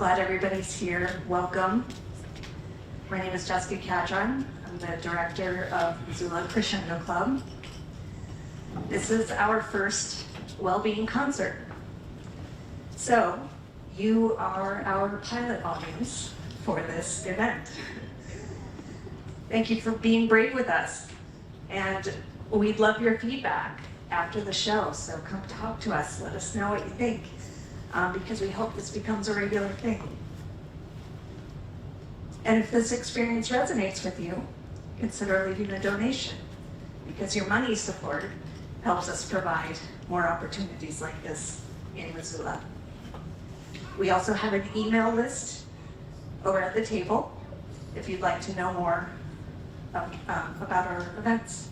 Glad everybody's here. Welcome. My name is Jessica Catron. I'm the director of Missoula Crescendo Club. This is our first well-being concert. So, you are our pilot audience for this event. Thank you for being brave with us. And we'd love your feedback after the show, so come talk to us. Let us know what you think, because we hope this becomes a regular thing. And if this experience resonates with you, consider leaving a donation, because your money support helps us provide more opportunities like this in Missoula. We also have an email list over at the table if you'd like to know more about our events.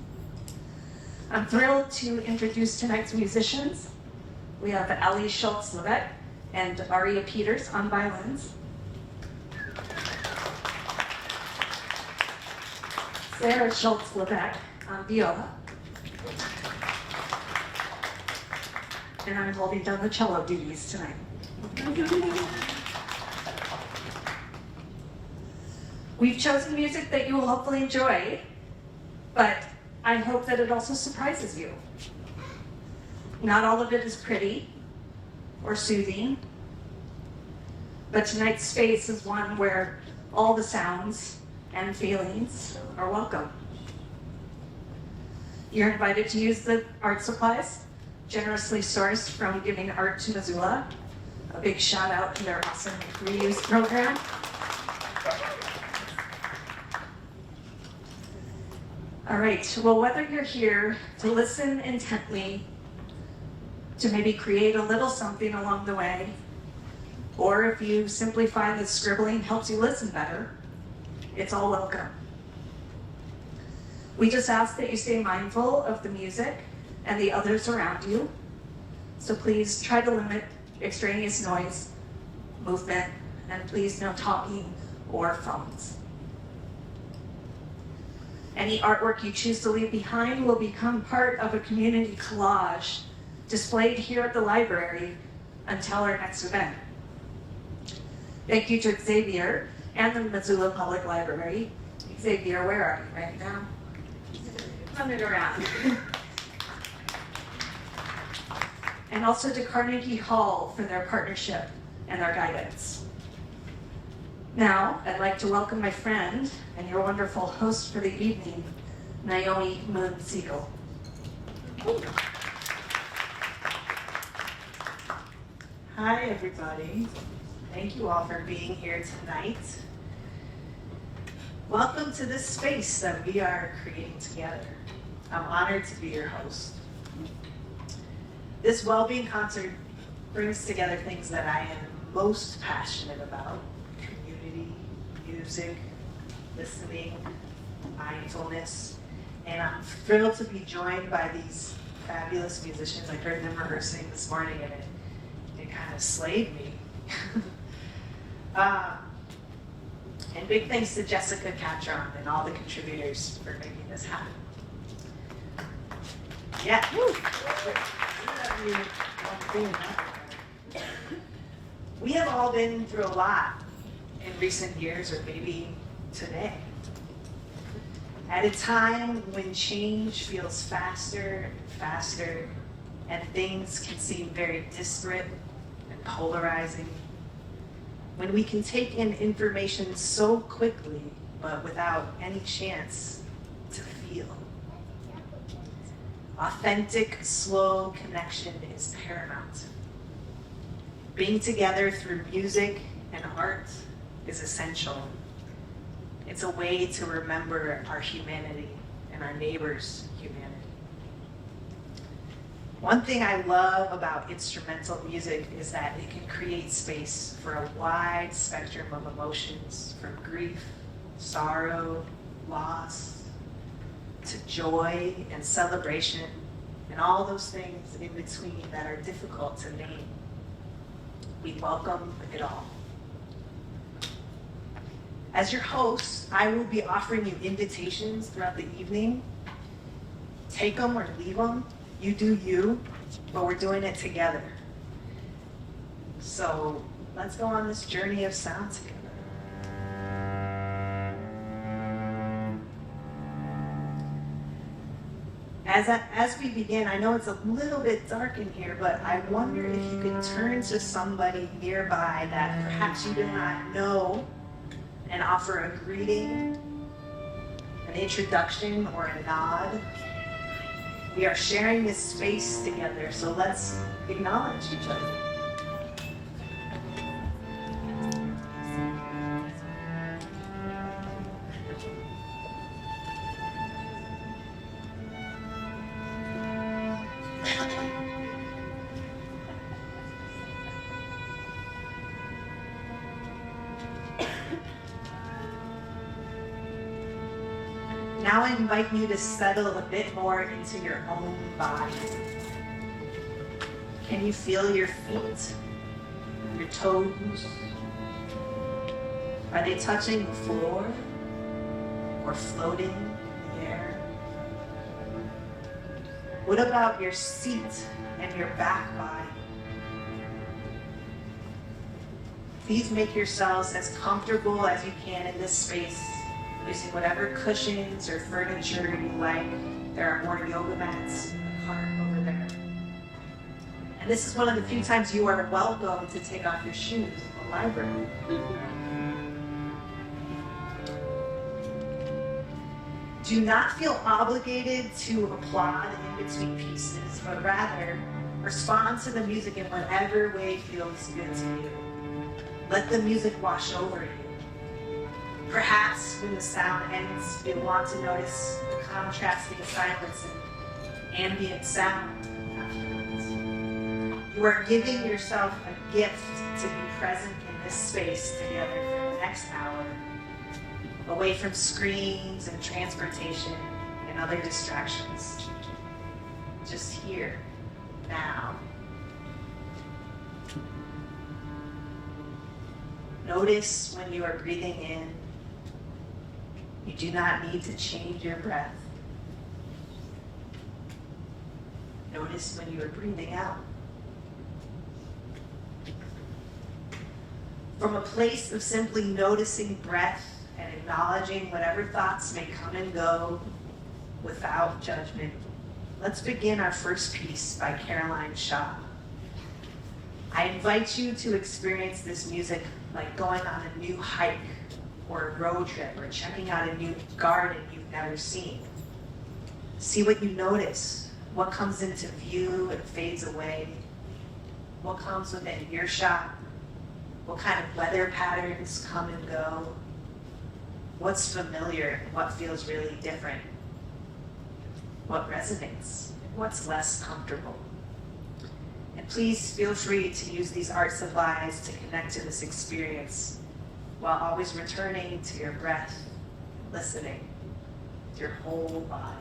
I'm thrilled to introduce tonight's musicians. We have Sara Schultz-Levesque and Aria Peters on violins, Sara Schultz-Levesque on viola, and I'm holding down the cello duties tonight. We've chosen music that you will hopefully enjoy, but I hope that it also surprises you. Not all of it is pretty or soothing, but tonight's space is one where all the sounds and feelings are welcome. You're invited to use the art supplies generously sourced from Giving Art to Missoula. A big shout out to their awesome reuse program. All right, well, whether you're here to listen intently, to maybe create a little something along the way, or if you simply find that scribbling helps you listen better, it's all welcome. We just ask that you stay mindful of the music and the others around you. So please try to limit extraneous noise, movement, and please no talking or phones. Any artwork you choose to leave behind will become part of a community collage displayed here at the library until our next event. Thank you to Xavier and the Missoula Public Library. Xavier, where are you right now? Running around. And also to Carnegie Hall for their partnership and their guidance. Now, I'd like to welcome my friend and your wonderful host for the evening, Naomi Moon Siegel. Hi, everybody. Thank you all for being here tonight. Welcome to this space that we are creating together. I'm honored to be your host. This well-being concert brings together things that I am most passionate about: community, music, listening, mindfulness, and I'm thrilled to be joined by these fabulous musicians. I heard them rehearsing this morning and it kind of slayed me. And big thanks to Jessica Catron and all the contributors for making this happen. Yeah. We have all been through a lot in recent years, or maybe today. At a time when change feels faster and faster, and things can seem very disparate and polarizing, when we can take in information so quickly, but without any chance to feel. Authentic, slow connection is paramount. Being together through music and art is essential. It's a way to remember our humanity and our neighbors' humanity. One thing I love about instrumental music is that it can create space for a wide spectrum of emotions, from grief, sorrow, loss, to joy and celebration, and all those things in between that are difficult to name. We welcome it all. As your host, I will be offering you invitations throughout the evening. Take them or leave them. You do you, but we're doing it together. So Let's go on this journey of sound together. As we begin, I know it's a little bit dark in here, but I wonder if you could turn to somebody nearby that perhaps you do not know and offer a greeting, an introduction, or a nod. We are sharing this space together, so let's acknowledge each other. Now I invite you to settle a bit more into your own body. Can you feel your feet, your toes? Are they touching the floor or floating in the air? What about your seat and your back body? Please make yourselves as comfortable as you can in this space, using whatever cushions or furniture you like. There are more yoga mats in the cart over there. And this is one of the few times you are welcome to take off your shoes in the library. Do not feel obligated to applaud in between pieces, but rather respond to the music in whatever way feels good to you. Let the music wash over you. Perhaps when the sound ends, you'll want to notice the contrasting silence and ambient sound afterwards. You are giving yourself a gift to be present in this space together for the next hour, away from screens and transportation and other distractions. Just here, now. Notice when you are breathing in. You do not need to change your breath. Notice when you are breathing out. From a place of simply noticing breath and acknowledging whatever thoughts may come and go without judgment, let's begin our first piece by Caroline Shaw. I invite you to experience this music like going on a new hike or a road trip, or checking out a new garden you've never seen. See what you notice, what comes into view and fades away, what comes within earshot, what kind of weather patterns come and go, what's familiar and what feels really different, what resonates, and what's less comfortable. And please feel free to use these art supplies to connect to this experience, while always returning to your breath, listening to your whole body.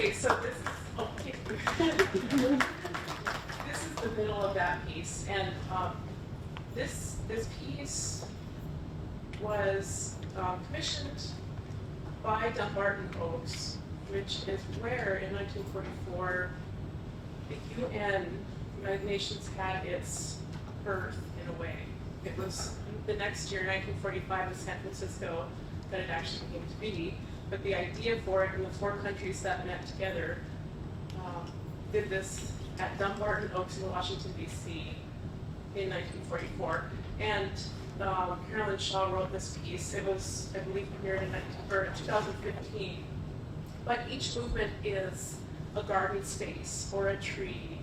Okay, so this is, okay. This is the middle of that piece, and this piece was commissioned by Dumbarton Oaks, which is where in 1944 the UN, United Nations, had its birth in a way. It was the next year, 1945, in San Francisco, that it actually came to be. But the idea for it, and the 4 countries that met together did this at Dumbarton Oaks in Washington, D.C. in 1944. And Carolyn Shaw wrote this piece. It was, I believe, premiered in 2015. But each movement is a garden space, or a tree,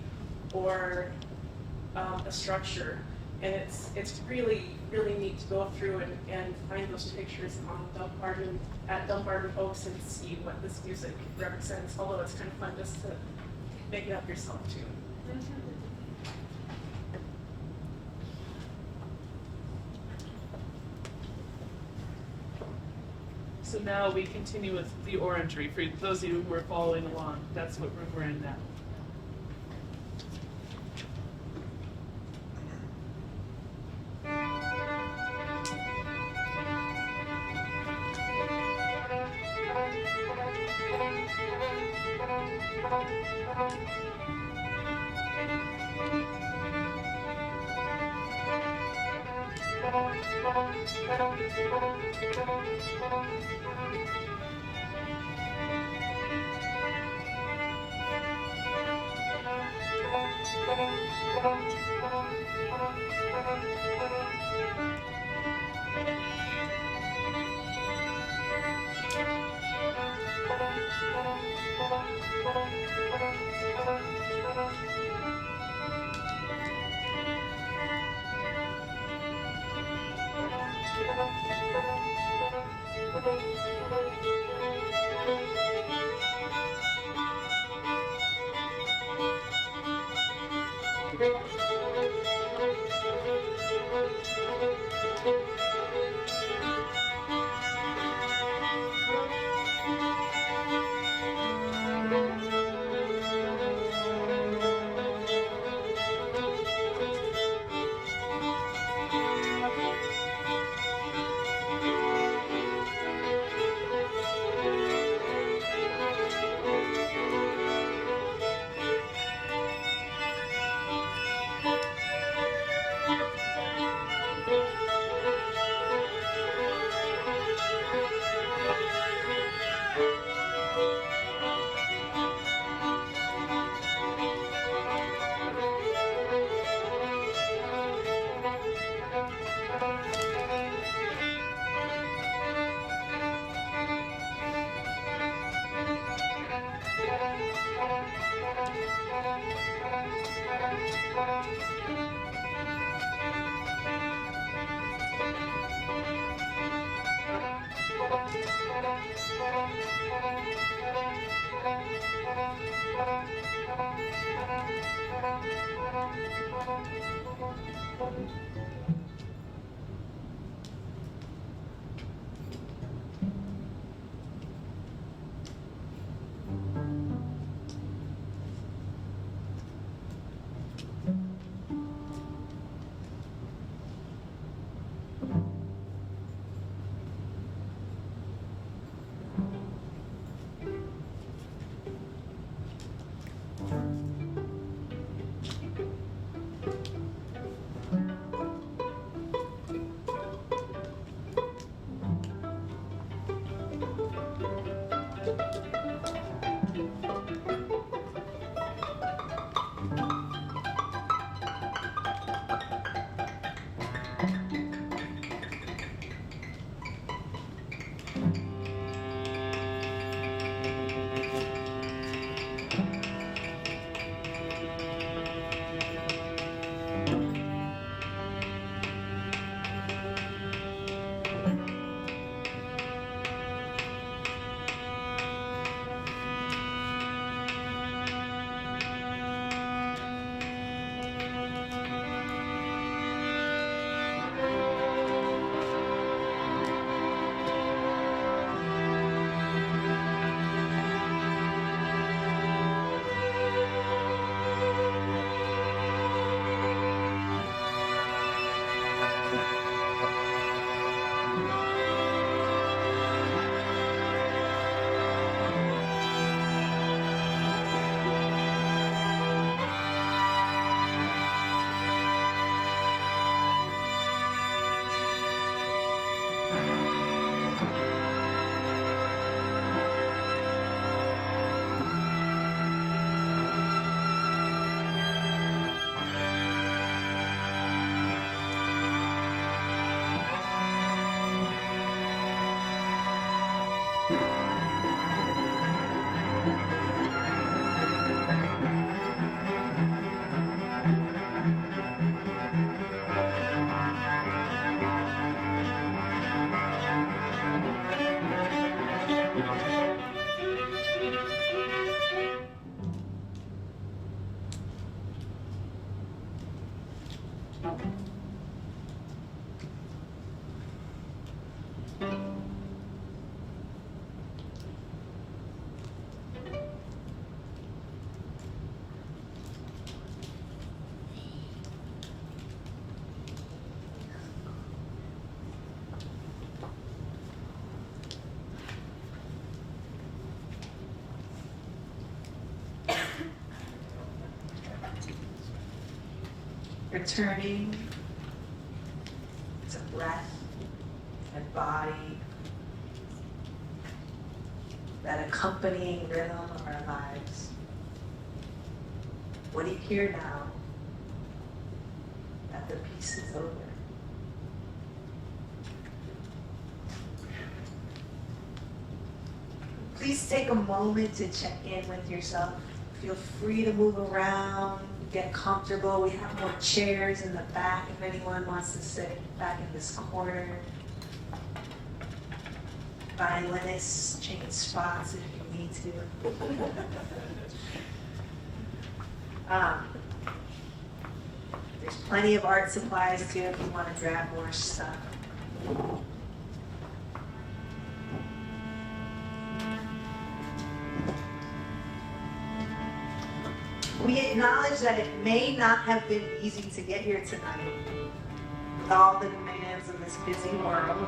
or a structure. And it's really, really neat to go through and find those pictures at Dumbarton Oaks and see what this music represents, although it's kind of fun just to make it up yourself too. So now we continue with the orangery. For those of you who are following along, that's what room we're in now. Returning to breath and body, that accompanying rhythm of our lives. What do you hear now that the piece is over? Please take a moment to check in with yourself. Feel free to move around, get comfortable. We have more chairs in the back if anyone wants to sit back in this corner. Violinists, change spots if you need to. There's plenty of art supplies too if you want to grab more stuff. We acknowledge that it may not have been easy to get here tonight with all the demands of this busy world.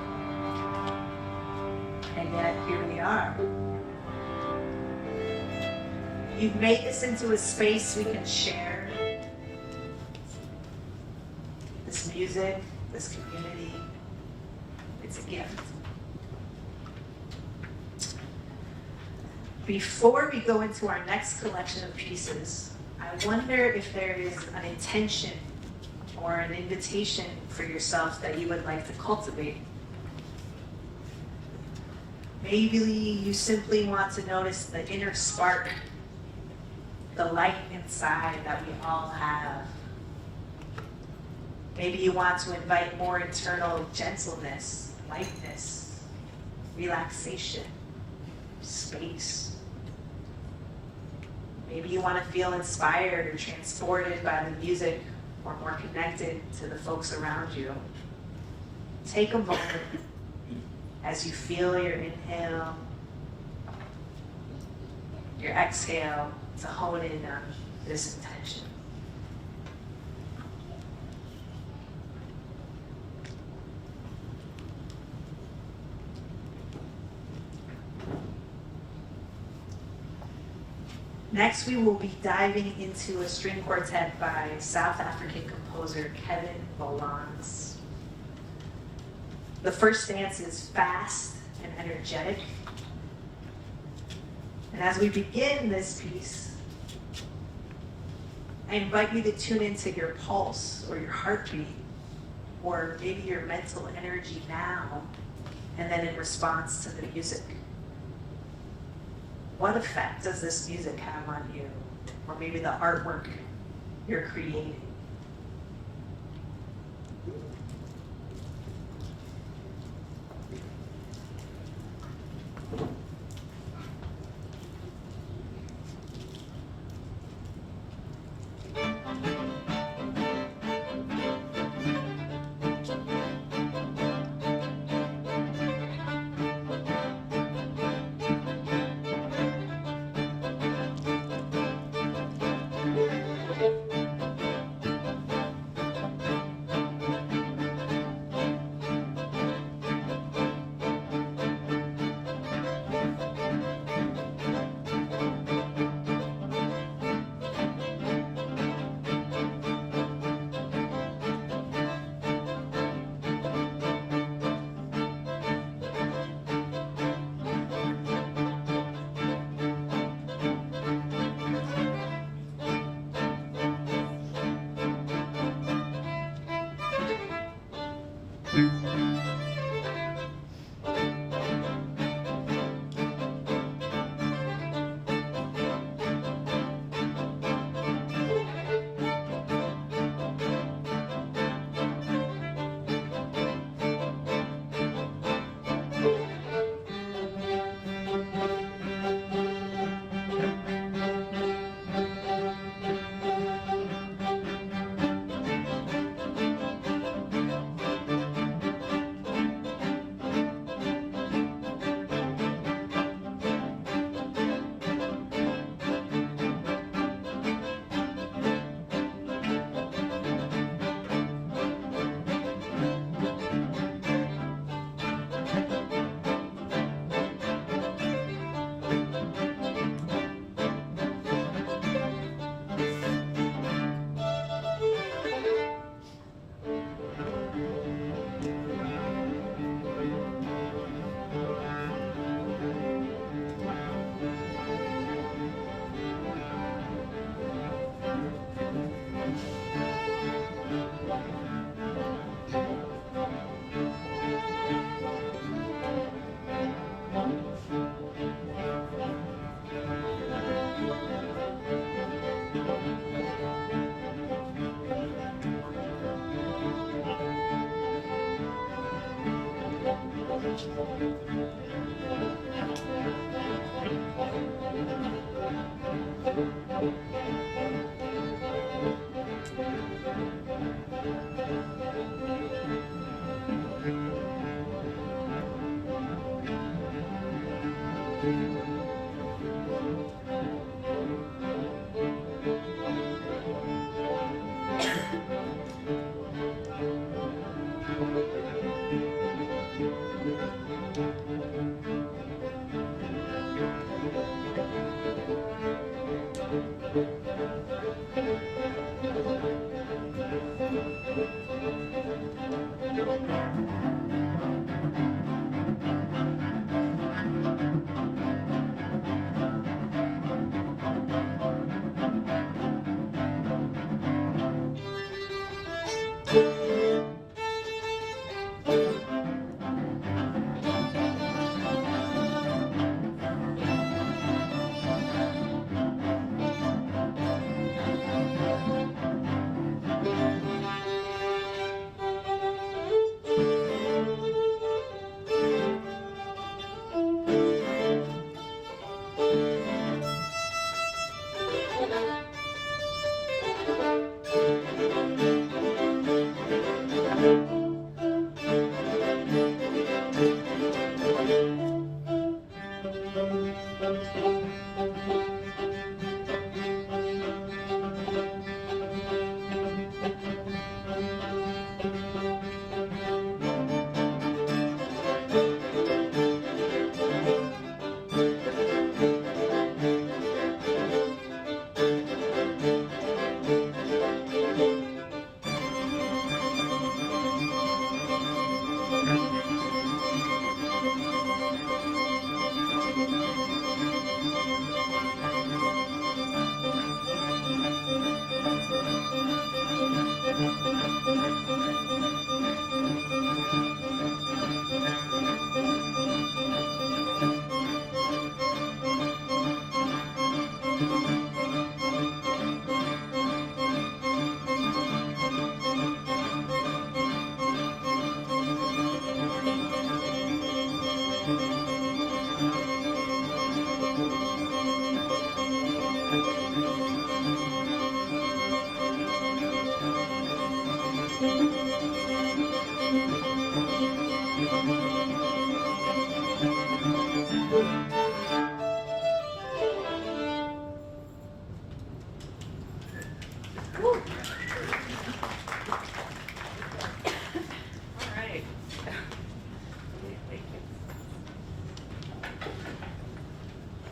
And yet, here we are. You've made this into a space we can share. This music, this community, it's a gift. Before we go into our next collection of pieces, I wonder if there is an intention or an invitation for yourself that you would like to cultivate. Maybe you simply want to notice the inner spark, the light inside that we all have. Maybe you want to invite more internal gentleness, lightness, relaxation, space. Maybe you want to feel inspired or transported by the music or more connected to the folks around you. Take a moment as you feel your inhale, your exhale to hone in on this intention. Next, we will be diving into a string quartet by South African composer Kevin Volans. The first dance is fast and energetic. And as we begin this piece, I invite you to tune into your pulse or your heartbeat, or maybe your mental energy now, and then in response to the music. What effect does this music have on you? Or maybe the artwork you're creating?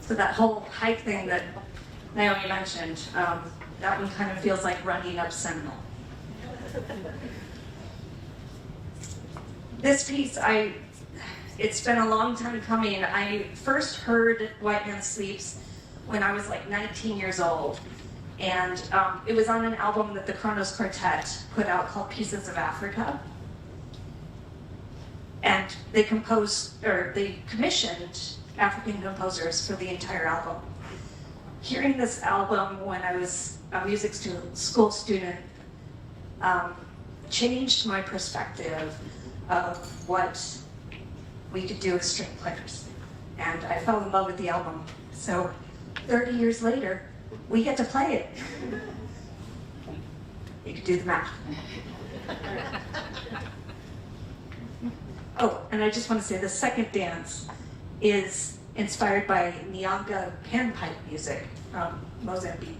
So that whole hike thing that Naomi mentioned, that one kind of feels like running up Sentinel. This piece, it's been a long time coming. I first heard White Man Sleeps when I was like 19 years old. And it was on an album that the Kronos Quartet put out called Pieces of Africa. And they commissioned African composers for the entire album. Hearing this album when I was a music school student changed my perspective of what we could do as string players. And I fell in love with the album. So 30 years later, we get to play it. You could do the math. Oh, and I just want to say the second dance is inspired by Nyanga panpipe music from Mozambique.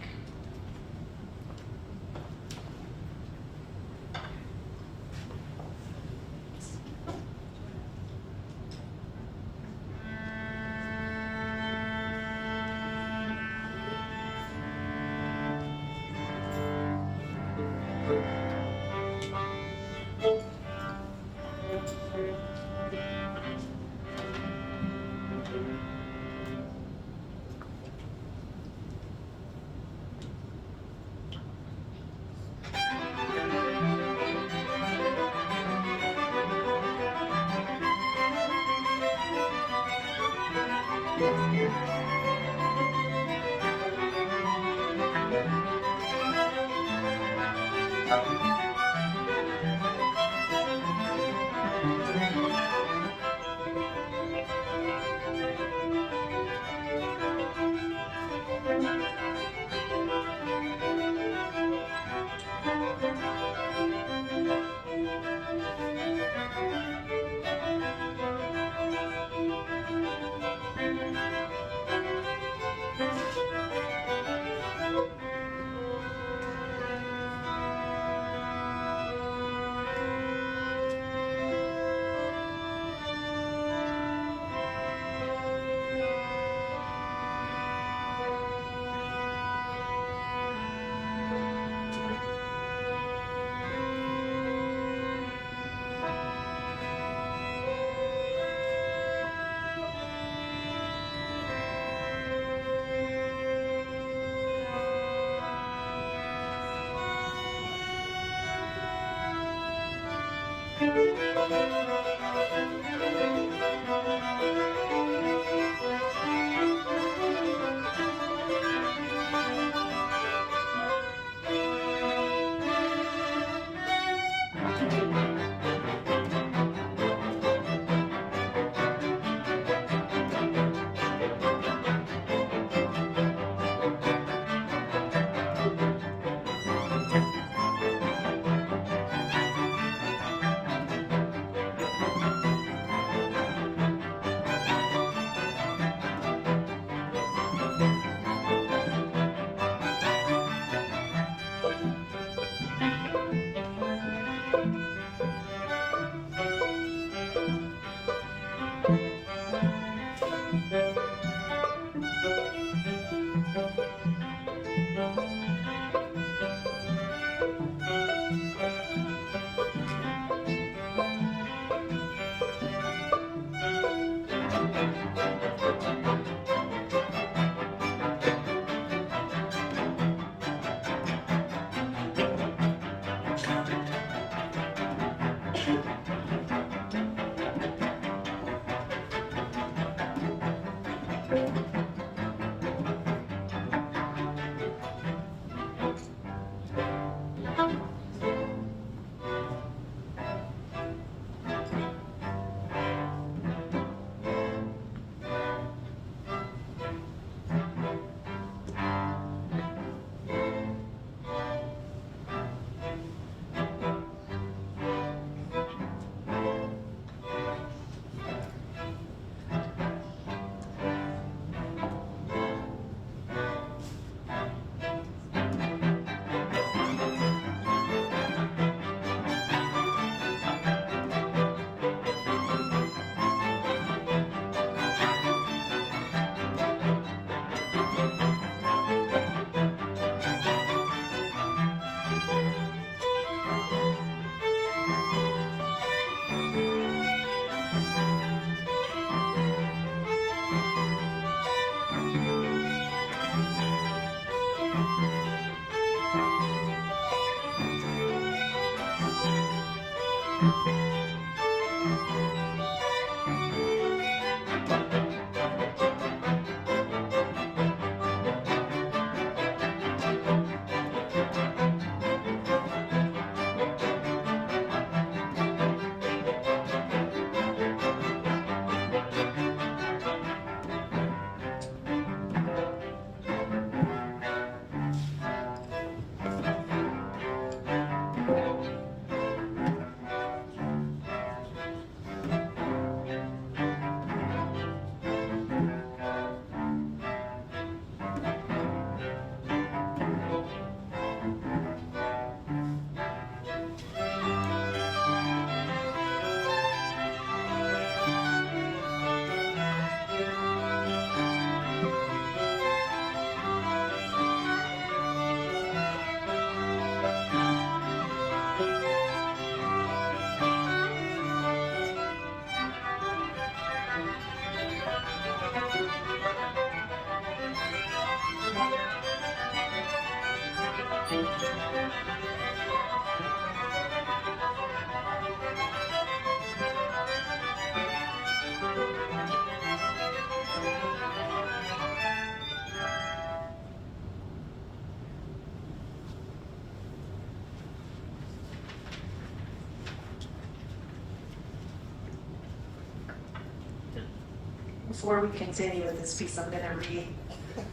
Before we continue with this piece, I'm going to read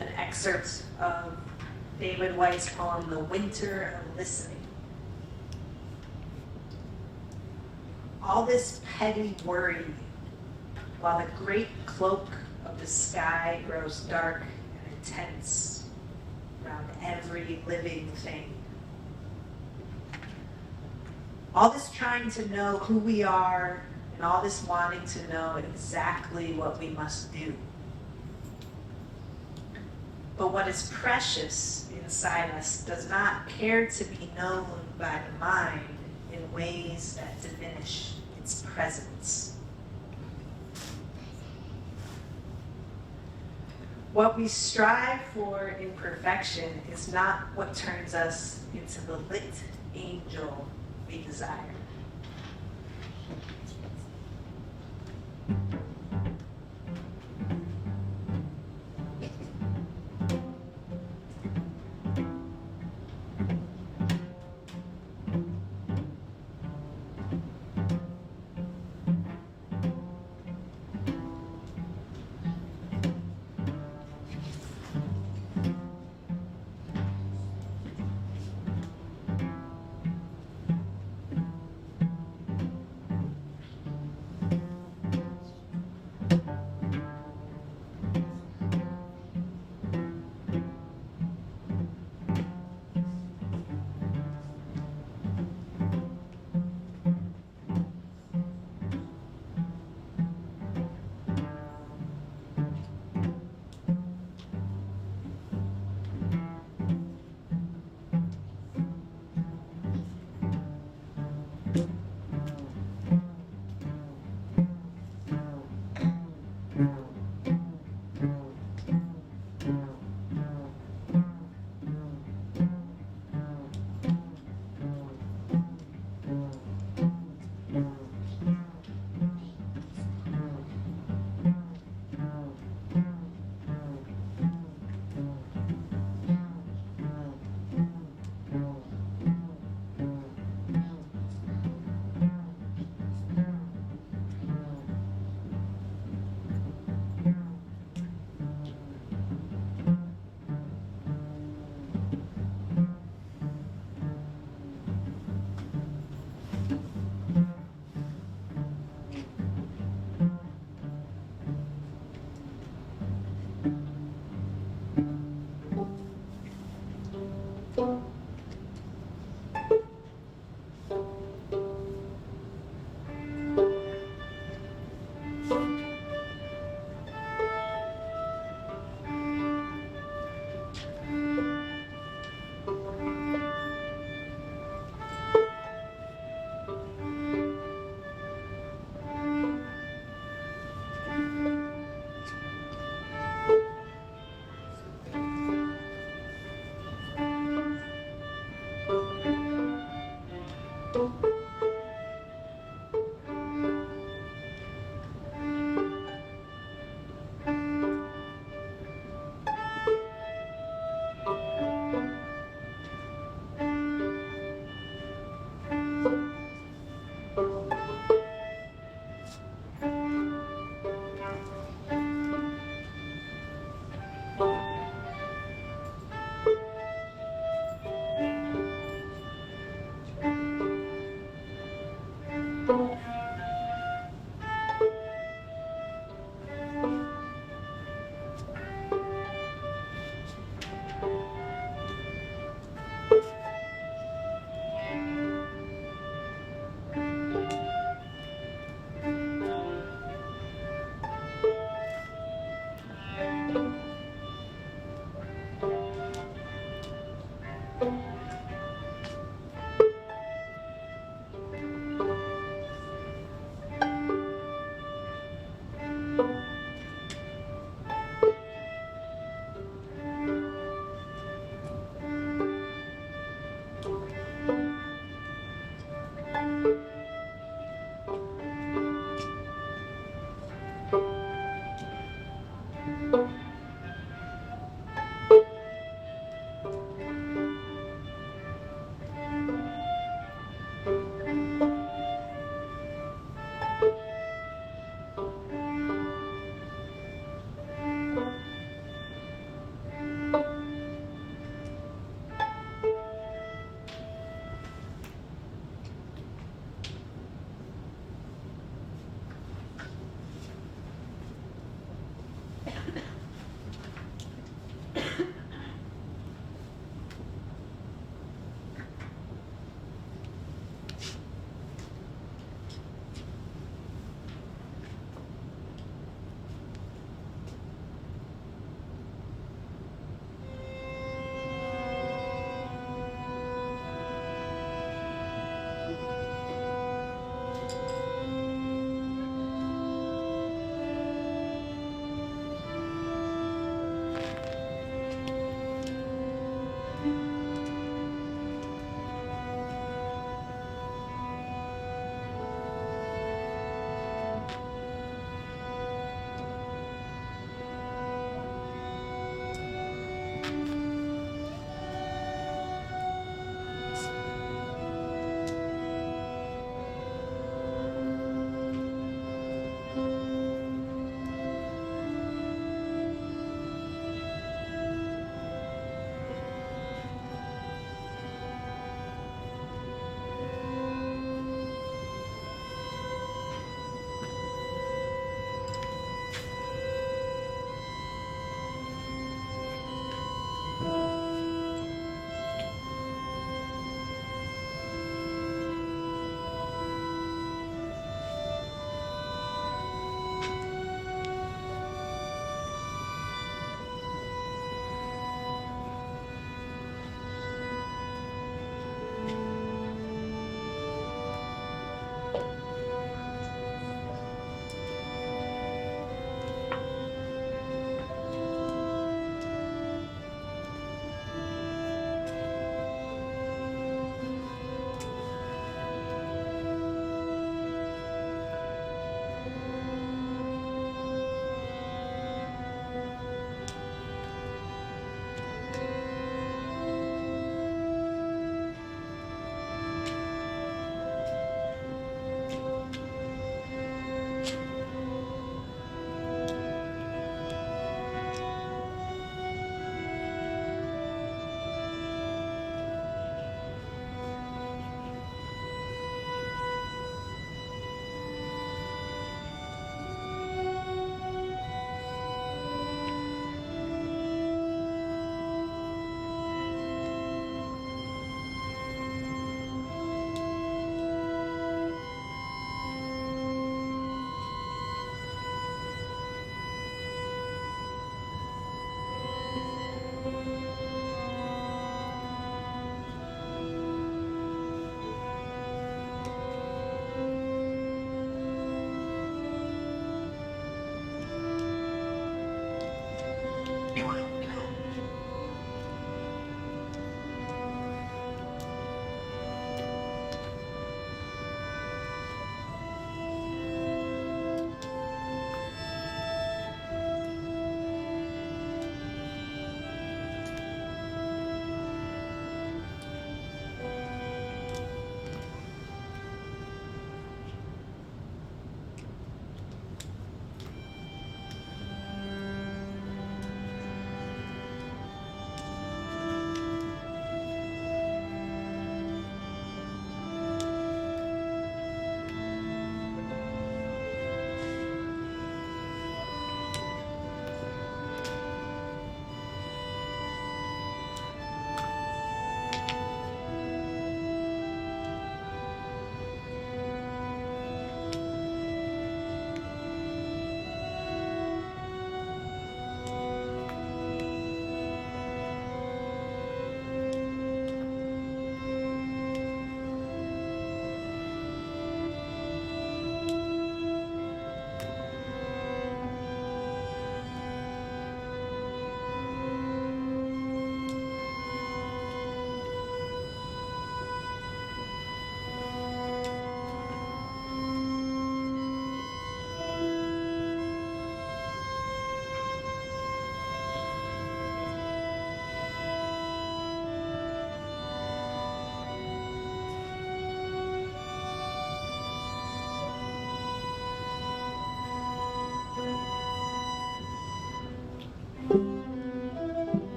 an excerpt of David White's poem, The Winter of Listening. All this petty worry, while the great cloak of the sky grows dark and intense around every living thing. All this trying to know who we are, and all this wanting to know exactly what we must do. But what is precious inside us does not care to be known by the mind in ways that diminish its presence. What we strive for in perfection is not what turns us into the lit angel we desire.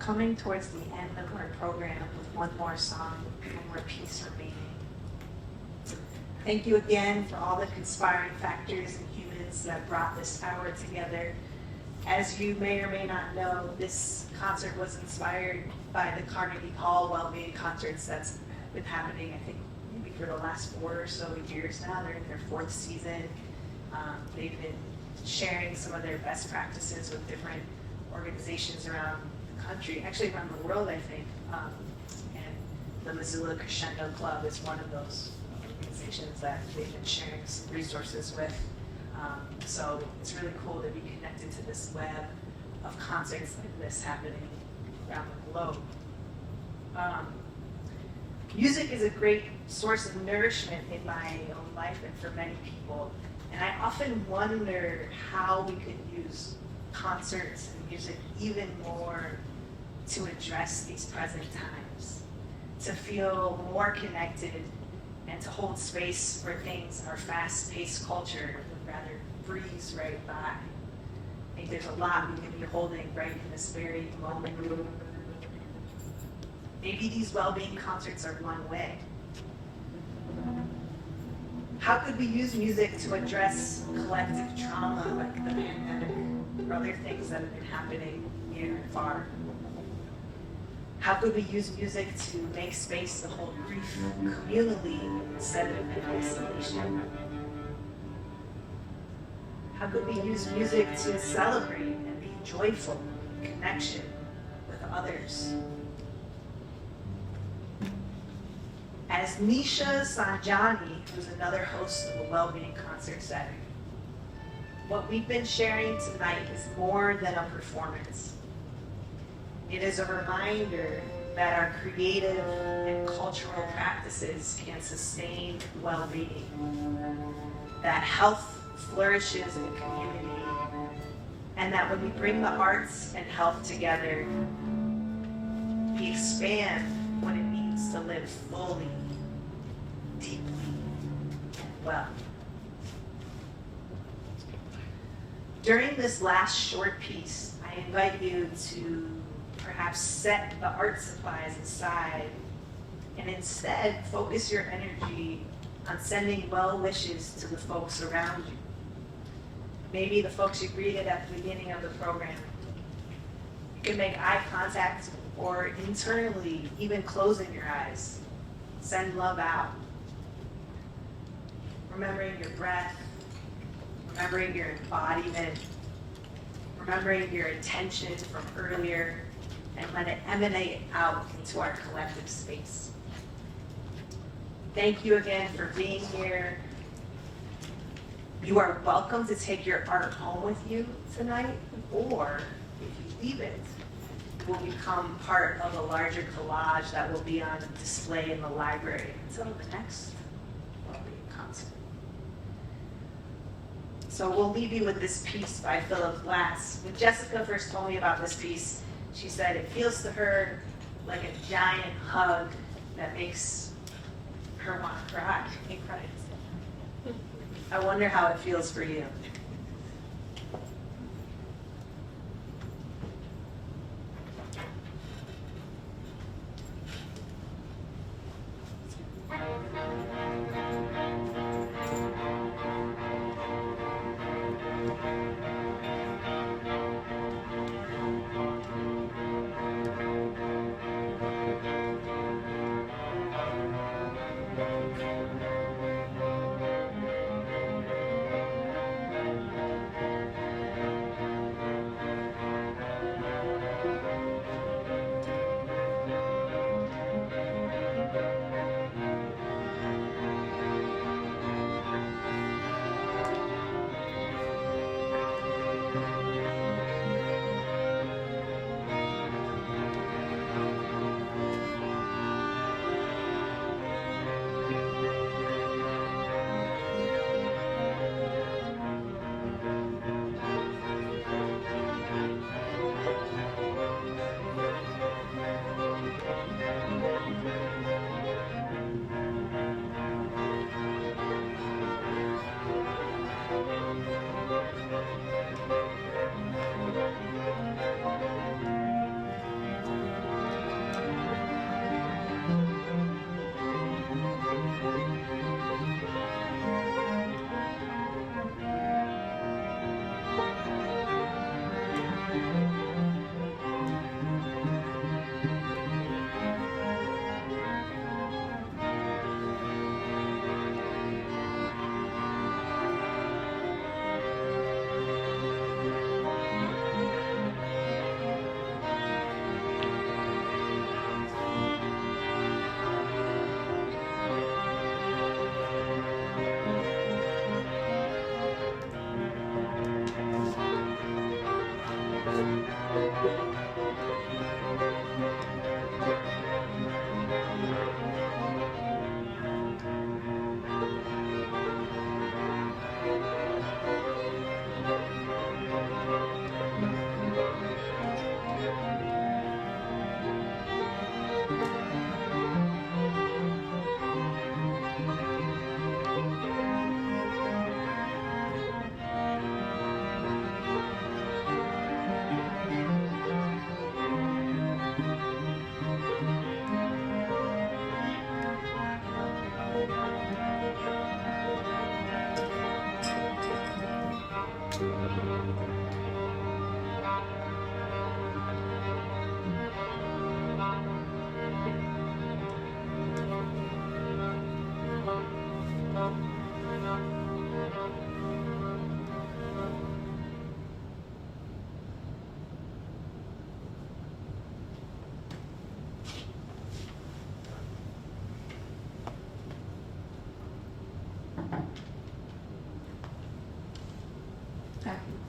coming towards the end of our program with one more song, one more piece remaining. Thank you again for all the conspiring factors and humans that brought this hour together. As you may or may not know, this concert was inspired by the Carnegie Hall Wellbeing Concerts that's been happening, I think, maybe for the last 4 or so years now. They're in their 4th season. They've been sharing some of their best practices with different organizations around the country, actually around the world, I think. And the Missoula Crescendo Club is one of those organizations that they've been sharing some resources with. So it's really cool to be connected to this web of concerts like this happening around the globe. Music is a great source of nourishment in my own life and for many people. And I often wonder how we could use concerts and music even more to address these present times, to feel more connected and to hold space for things our fast-paced culture would rather breeze right by. I think there's a lot we can be holding right in this very moment. Maybe these well-being concerts are one way. How could we use music to address collective trauma like the pandemic or other things that have been happening near and far? How could we use music to make space to hold grief communally instead of in isolation? How could we use music to celebrate and be joyful in connection with others? As Nisha Sanjani, who's another host of a well-being concert setting, what we've been sharing tonight is more than a performance. It is a reminder that our creative and cultural practices can sustain well-being, that health flourishes in community, and that when we bring the arts and health together, we expand what it means to live fully, deeply, and well. During this last short piece, I invite you to perhaps set the art supplies aside and instead focus your energy on sending well wishes to the folks around you. Maybe the folks you greeted at the beginning of the program. You can make eye contact or internally, even closing your eyes. Send love out. Remembering your breath, remembering your embodiment, remembering your intention from earlier, and let it emanate out into our collective space. Thank you again for being here. You are welcome to take your art home with you tonight, or if you leave it, it will become part of a larger collage that will be on display in the library until the next concert. So we'll leave you with this piece by Phillip Glass. When Jessica first told me about this piece, she said it feels to her like a giant hug that makes her want to cry. I wonder how it feels for you.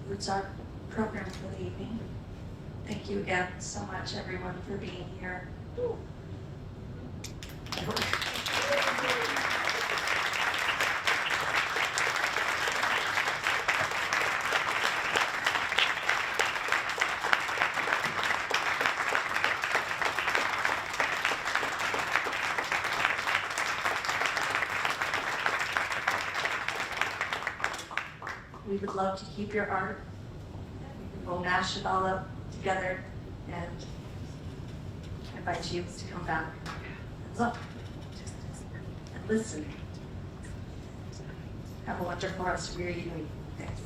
concludes our program for the evening. Thank you again so much, everyone, for being here. We would love to keep your art. We'll mash it all up together and invite you to come back and look and listen. Have a wonderful rest of your evening. Thanks.